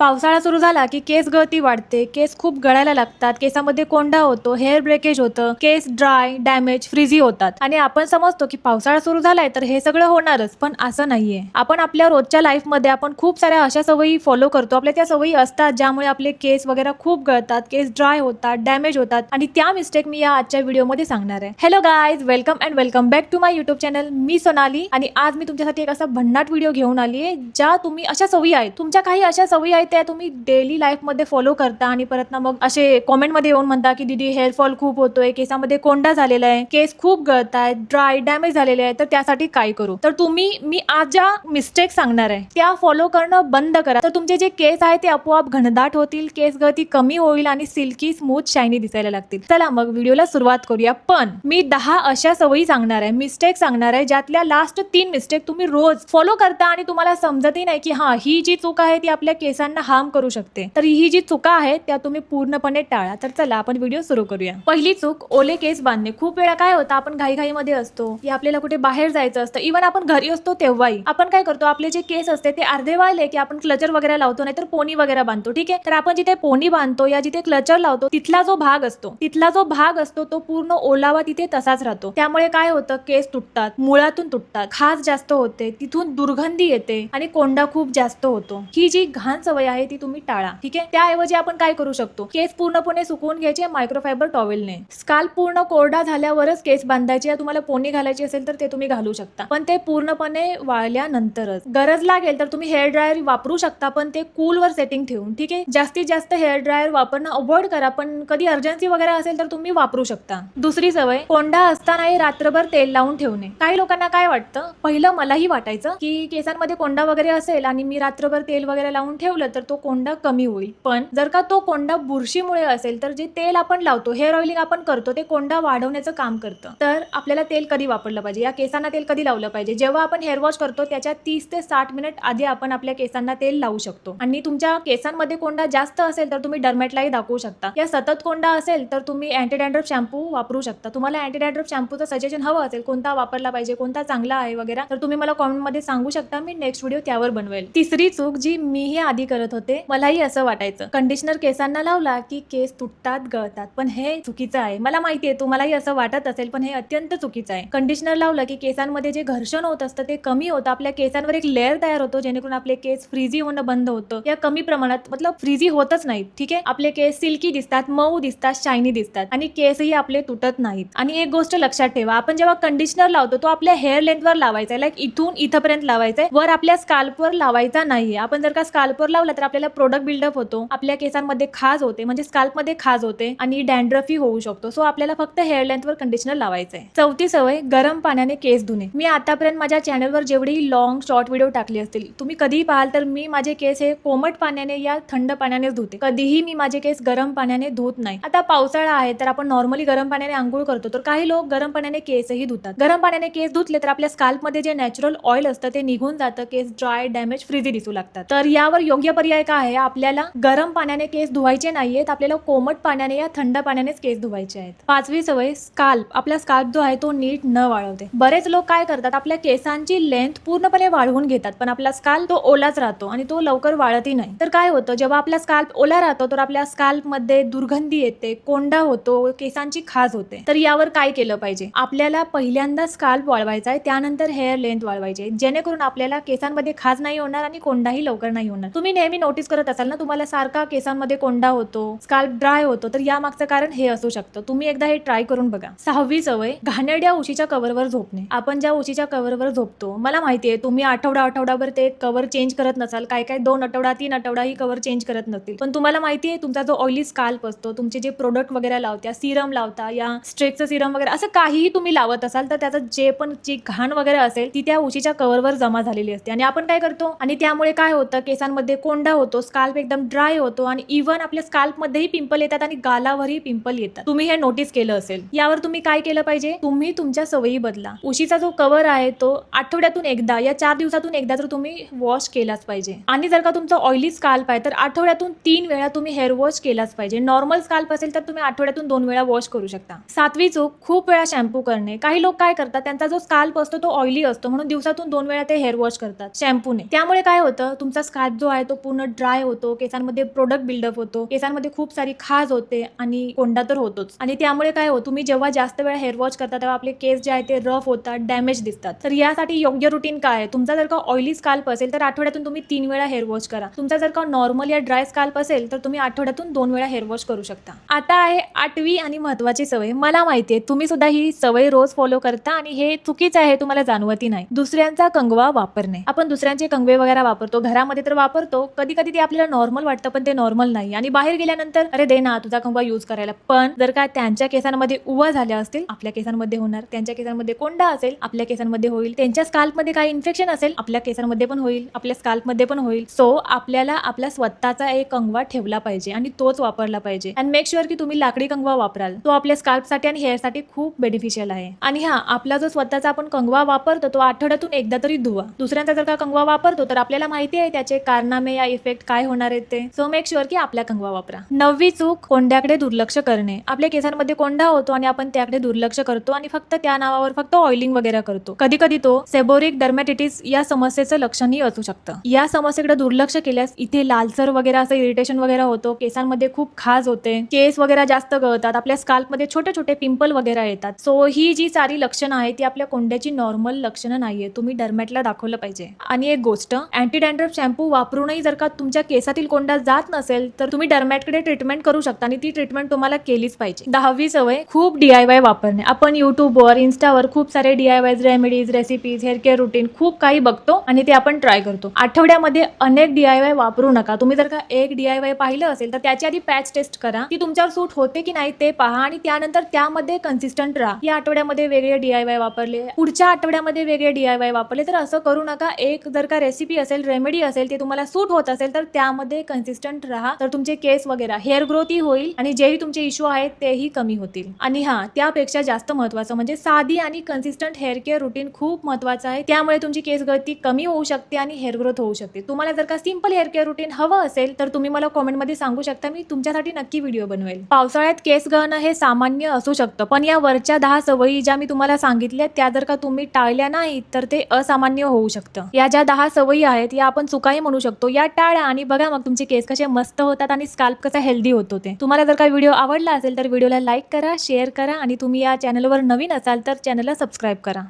पावसाळा सुरू झाला की केस गळती वाढते, केस खूप गळायला लागतात, केसामध्ये कोंडा होतो, हेअर ब्रेकेज होतं, केस ड्राय, डॅमेज, फ्रिझी होतात आणि आपण समजतो की पावसाळा सुरू झालाय तर हे सगळं होणारच, पण असं नाहीये. आपण आपल्या रोजच्या लाईफमध्ये आपण खूप साऱ्या अशा सवयी फॉलो करतो, आपल्या त्या सवयी असतात ज्यामुळे आपले केस वगैरे खूप गळतात, केस ड्राय होतात, डॅमेज होतात आणि त्या मिस्टेक मी या आजच्या व्हिडिओमध्ये सांगणार आहे. Hello guys, welcome and welcome back to my YouTube channel. मी सोनाली आणि आज मी तुमच्यासाठी एक असा भन्नाट व्हिडिओ घेऊन आली आहे ज्या तुम्ही अशा सवयी आहेत, तुमच्या काही अशा सवयी आहेत त्या तुम्ही डेली लाईफ मध्ये फॉलो करता आणि परत ना मग असे कॉमेंट मध्ये येऊन म्हणता की दीदी हेअरफॉल खूप होतोय, केसामध्ये कोंडा झालेला आहे, केस खूप गळतायत, ड्राय डॅमेज झालेले आहे, तर त्यासाठी काय करू. तर मी आज ज्या मिस्टेक सांगणार आहे त्या फॉलो करणं बंद करा, तर तुमचे जे केस आहेत ते आपोआप घनदाट होतील, केस गळती कमी होईल आणि सिल्की स्मूथ शायनी दिसायला लागतील. चला मग व्हिडिओला सुरुवात करूया. पण मी 10 अशा सवयी सांगणार आहे, मिस्टेक सांगणार आहे ज्यातल्या लास्ट 3 मिस्टेक तुम्ही रोज फॉलो करता आणि तुम्हाला समजतही नाही की हा ही जी चूक आहे ती आपल्या केसांना हार्म करू शकते. तर ही जी चुका आहेत त्या तुम्ही पूर्णपणे टाळा. तर चला आपण व्हिडिओ सुरू करूया. पहिली चूक, ओले केस बांधणे. खूप वेळा काय होतं, आपण घाईघाईमध्ये असतो की आपल्याला कुठे बाहेर जायचं असतं, इव्हन आपण घरी असतो तेव्हाही आपण काय करतो, आपले जे केस असते ते अर्धे वाळले की आपण क्लचर वगैरे लावतो, नाहीतर पोनी वगैरे बांधतो. ठीक आहे, तर आपण जिथे पोनी बांधतो या जिथे क्लचर लावतो तिथला जो भाग असतो तो पूर्ण ओलावा तिथे तसाच राहतो. त्यामुळे काय होतं, केस तुटतात, मुळातून तुटतात, खाज जास्त होते, तिथून दुर्गंधी येते आणि कोंडा खूप जास्त होतो. ही जी घाण सवय आहे ती तुम्ही टाळा. ठीक आहे, त्याऐवजी आपण काय करू शकतो, केस पूर्णपणे सुकवून घ्यायचे मायक्रोफायबर टॉवेलने. स्काल्प पूर्ण कोरडा झाल्यावरच केस बांधायचे. तुम्हाला पोनी घालायची असेल तर ते तुम्ही घालू शकता, पण ते पूर्णपणे वाळल्यानंतरच. गरज लागेल तर तुम्ही हेअर ड्रायर वापरू शकता, पण ते कूलवर सेटिंग ठेवून. ठीक आहे, जास्तीत जास्त हेअर ड्रायर वापरणं अवॉइड करा, पण कधी अर्जन्सी वगैरे असेल तर तुम्ही वापरू शकता. दुसरी सवय, कोंडा असतानाही रात्रभर तेल लावून ठेवणे. काही लोकांना काय वाटतं, पहिलं मलाही वाटायचं की केसांमध्ये कोंडा वगैरे असेल आणि मी रात्रभर तेल वगैरे लावून ठेवलं तर तो कोंडा कमी होईल. पण जर का तो कोंडा बुरशीमुळे असेल तर जे तेल आपण लावतो, हेअर ऑइलिंग आपण करतो, ते कोंडा वाढवण्याचं काम करतं. तर आपल्याला तेल कधी वापरलं पाहिजे, या केसांना तेल कधी लावलं पाहिजे, जेव्हा आपण हेअर वॉश करतो त्याच्या 30 ते 60 मिनिट आधी आपण आपल्या केसांना तेल लावू शकतो. आणि तुमच्या केसांमध्ये कोंडा जास्त असेल तर तुम्ही डर्मॅटलाही दाखवू शकता. या सतत कोंडा असेल तर तुम्ही अँटी डॅन्ड्रफ शॅम्पू वापरू शकता. तुम्हाला अँटी डॅन्ड्रफ शॅम्पूचं सजेशन हवं असेल, कोणता वापरला पाहिजे, कोणता चांगला आहे वगैरे, तर तुम्ही मला कॉमेंट मध्ये सांगू शकता, मी नेक्स्ट व्हिडिओ त्यावर बनवेल. तिसरी चूक जी मीही आधी करत होते, मलाही असं वाटायचं कंडिशनर केसांना लावला की केस तुटतात, गळतात, पण हे चुकीचं आहे. मला माहितीये तुम्हालाही असं वाटत असेल, पण हे अत्यंत चुकीचं आहे. कंडिशनर लावलं की केसांमध्ये जे घर्षण होत असतं ते कमी होतं, आपल्या केसांवर एक लेअर तयार होतो जेणेकरून आपले केस फ्रीझी होणं बंद होतं. या कमी प्रमाणात, मतलब फ्रीझी होतच नाहीत. ठीक आहे, आपले केस सिल्की दिसतात, मऊ दिसतात, शायनी दिसतात आणि केसही आपले तुटत नाहीत. आणि एक गोष्ट लक्षात ठेवा, आपण जेव्हा कंडिशनर लावतो तो आपल्या हेअर लेंथवर लावायचा आहे, लाईक इथून इथपर्यंत लावायचा आहे, वर आपल्या स्काल्पवर लावायचा नाहीये. आपण जर का स्काल्पवर लावला तर आपल्याला प्रोडक्ट बिल्डअप होतो, आपल्या केसांमध्ये खाज होते, म्हणजे स्काल्पमध्ये खाज होते आणि डॅन्ड्रफी होऊ शकतो. सो आपल्याला फक्त हेअर लेंथवर कंडिशनर लावायचं आहे. चौथी सवय, गरम पाण्याने केस धुणे. मी आतापर्यंत माझ्या चॅनलवर जेवढी लॉंग शॉर्ट व्हिडिओ टाकले असतील, तुम्ही कधीही पाहाल तर मी माझे केस हे कोमट पाण्याने या थंड पाण्यानेच धुते. कधीही मी माझे केस गरम पाण्याने धुत नाही. आता पावसाळा आहे तर आपण नॉर्मली गरम पाण्याने आंघोळ करतो, तर काही लोक गरम पाण्याने केसही धुतात. गरम पाण्याने केस धुतले तर आपल्या स्काल्पमध्ये जे नॅचरल ऑइल असतं ते निघून जातं, केस ड्राय, डॅमेज, फ्रीझी दिसू लागतात. तर यावर योग्य पर्याय काय आहे, आपल्याला गरम पाण्याने केस धुवायचे नाहीयेत, आपल्याला कोमट पाण्याने या थंड पाण्यानेच केस धुवायचे आहेत. पाचवी सवय, स्काल्प. आपला स्काल्प जो आहे तो नीट न वाळवते. बरेच लोक काय करतात, आपल्या केसांची लेंथ पूर्णपणे वाढवून घेतात, पण आपला स्काल्प तो ओलाच राहतो आणि तो लवकर वाळतही नाही. तर काय होतं, जेव्हा आपला स्काल्प ओला राहतो तर आपल्या स्काल्प मध्ये दुर्गंधी येते, कोंडा होतो, केसांची खाज होते. तर यावर काय केलं पाहिजे, आपल्याला पहिल्यांदा स्काल्प वाळवायचा आहे, त्यानंतर हेअर लेंथ वाळवायची, जेणेकरून आपल्याला केसांमध्ये खाज नाही होणार आणि कोंडाही लवकर नाही होणार. तुम्ही नेहमी नोटीस करत असाल ना, तुम्हाला सारखा केसांमध्ये कोंडा होतो, स्काल्प ड्राय होतो, तर या मागचं कारण हे असू शकतं. तुम्ही एकदा हे ट्राय करून बघा. सहावी सवय, घाणेरड्या उशीच्या कव्हरवर झोपणे. आपण ज्या उशीच्या कव्हरवर झोपतो, मला माहितीये तुम्ही आठवडाभर ते कव्हर चेंज करत नसाल, काय 2 आठवडा 3 आठवडा ही कव्हर चेंज करत नसतील, पण तुम्हाला माहितीये तुमचा जो ऑइली स्काल्प असतो, तुमचे जे प्रोडक्ट वगैरे लावता, सिरम लावता, या स्ट्रेकचं सिरम वगैरे असं काहीही तुम्ही लावत असाल तर त्याचं जे पण जी घाण वगैरे असेल ती त्या उशीच्या कव्हरवर जमा झालेली असते आणि आपण काय करतो, आणि त्यामुळे काय होतं, केसांमध्ये कोंडा होतो, स्काल्प एकदम ड्राय होतो आणि इव्हन आपल्या स्काल्प मध्येही पिंपल येतात आणि गालावरही पिंपल येतात. तुम्ही हे नोटीस केलं असेल. यावर तुम्ही काय केलं पाहिजे, तुम्ही तुमच्या सवयी बदला. उशीचा जो कव्हर आहे तो आठवड्यातून एकदा या 4 दिवसातून एकदा तर तुम्ही वॉश केलाच पाहिजे. आणि जर का तुमचं ऑइली स्काल्प आहे तर आठवड्यातून 3 वेळा तुम्ही हेअर वॉश केलाच पाहिजे. नॉर्मल स्काल्प असेल तर तुम्ही आठवड्यातून 2 वेळा वॉश करू शकता. सातवी चूक, खूप वेळा शॅम्पू करणे. काही लोक काय करतात, त्यांचा जो स्काल्प असतो तो ऑइली असतो म्हणून दिवसातून 2 वेळा ते हेअर वॉश करतात शॅम्पूने. त्यामुळे काय होतं, तुमचा स्काल्प जो आहे तो संपूर्ण ड्राय होतो, केसांमध्ये प्रोडक्ट बिल्डअप होतो, केसांमध्ये खूप सारी खाज होते आणि कोंडा तर होतोच. आणि त्यामुळे काय हो, तुम्ही जेव्हा जास्त वेळा हेअर वॉश करता तेव्हा आपले केस जे आहे ते रफ होतात, डॅमेज दिसतात. तर यासाठी योग्य रुटीन काय आहे? तुमचा जर का ऑइली स्काल्प असेल तर आठवड्यातून तुम्ही 3 वेळा हेअर वॉश करा. तुमचा जर का नॉर्मल या ड्राय स्काल्प असेल तर तुम्ही आठवड्यातून 2 वेळा हेअर वॉश करू शकता. आता आहे 8वी आणि महत्त्वाची सवय. मला माहिती आहे तुम्ही सुद्धा ही सवय रोज फॉलो करता आणि हे चुकीचं आहे, तुम्हाला जाणवतही नाही. दुसऱ्यांचा कंगवा वापरणे. आपण दुसऱ्यांचे कंगवे वगैरे वापरतो, घरामध्ये तर वापरतो, कधी कधी ते आपल्याला नॉर्मल वाटतं पण ते नॉर्मल नाही आणि बाहेर गेल्यानंतर अरे दे ना तुझा कंगवा यूज करायला. पण जर का त्यांच्या केसांमध्ये उवा झाल्या असतील आपल्या केसांमध्ये होणार, त्यांच्या केसांमध्ये कोंडा असेल आपल्या केसांमध्ये होईल, त्यांच्या स्काल्पमध्ये काही इन्फेक्शन असेल आपल्या केसांमध्ये पण होईल, आपल्या स्काल्पमध्ये पण होईल. सो आपल्याला आपला स्वतःचा एक कंगवा ठेवला पाहिजे आणि तोच वापरला पाहिजे. अँड मेक शुअर की तुम्ही लाकडी कंगवा वापराल, तो आपल्या स्काल्पसाठी आणि हेअरसाठी खूप बेनिफिशियल आहे. आणि हा आपला जो स्वतःचा आपण कंगवा वापरतो तो आठवड्यातून एकदा तरी धुवा. दुसऱ्यांचा जर का कंगवा वापरतो तर आपल्याला माहिती आहे त्याचे कारनामे या इफेक्ट काय होणार आहेत ते. सो मेक शुअर की आपला कंगवा वापरा. 9वी चूक, कोंड्याकडे दुर्लक्ष करणे. आपल्या केसांमध्ये कोंडा होतो आणि आपण त्याकडे दुर्लक्ष करतो आणि फक्त त्या नावावर फक्त ऑइलिंग वगैरे करतो. कधी कधी तो सेबोरिक डर्मॅटिटिस या समस्येचं लक्षणही असू शकतं. या समस्येकडे दुर्लक्ष केल्यास इथे लालसर वगैरे असं इरिटेशन वगैरे होतो, केसांमध्ये खूप खाज होते, केस वगैरे जास्त गळतात, आपल्या स्काल्पमध्ये छोटे छोटे पिंपल वगैरे येतात. सो ही जी सारी लक्षणं आहेत ती आपल्या कोंड्याची नॉर्मल लक्षणं नाहीये, तुम्ही डर्मॅटला दाखवलं पाहिजे. आणि एक गोष्ट, अँटी डॅन्ड्रफ शॅम्पू वापरूनही जर का तुमच्या केसातील कोंडा जात नसेल तर तुम्ही डर्मॅटकडे ट्रीटमेंट करू शकता आणि ती ट्रीटमेंट तुम्हाला केलीच पाहिजे. 10वी सवय, खूप DIY वापरणे. आपण युट्यूबवर, इन्स्टावर खूप सारे DIY remedies, recipes, hair care routine खूप काही बघतो आणि ते आपण ट्राय करतो. आठवड्यामध्ये अनेक DIY वापरू नका. तुम्ही जर का एक DIY पाहिलं असेल तर त्याची आधी पॅच टेस्ट करा, ती तुमच्यावर सूट होते की नाही ते पहा आणि त्यानंतर त्यामध्ये कन्सिस्टंट राहा. या आठवड्यामध्ये वेगळे DIY वापरले, पुढच्या आठवड्यामध्ये वेगळे DIY वापरले, तर असं करू नका. एक जर का रेसिपी असेल, रेमेडी असेल, ते तुम्हाला सूट होत असेल तर त्यामध्ये कन्सिस्टंट राहा, तर तुमचे केस वगैरे हेअर ग्रोथही होईल आणि जेही तुमचे इश्यू आहेत तेही कमी होतील. आणि हा त्यापेक्षा जास्त महत्त्वाचं म्हणजे साधी आणि कन्सिस्टंट हेअर केअर रुटीन खूप महत्त्वाचं आहे. त्यामुळे तुमची केस गळती कमी होऊ शकते आणि हेअर ग्रोथ होऊ शकते. तुम्हाला जर का सिंपल हेअर केअर रुटीन हवं असेल तर तुम्ही मला कॉमेंटमध्ये सांगू शकता, मी तुमच्यासाठी नक्की व्हिडिओ बनवेल. पावसाळ्यात केस गळणं हे सामान्य असू शकतं, पण या वरच्या 10 सवयी ज्या मी तुम्हाला सांगितल्या त्या जर का तुम्ही टाळल्या नाही तर ते असामान्य होऊ शकतं. या ज्या 10 सवयी आहेत या आपण चुकाही म्हणू शकतो, या टाळा आणि बघा मग तुमचे केस कसे मस्त होतात आणि स्काल्प कसा हेल्दी होतो ते. तुम्हाला जर का व्हिडिओ आवडला असेल तर व्हिडिओला लाईक करा, शेअर करा आणि तुम्ही या चॅनलवर नवीन असाल तर चॅनलला सबस्क्राईब करा.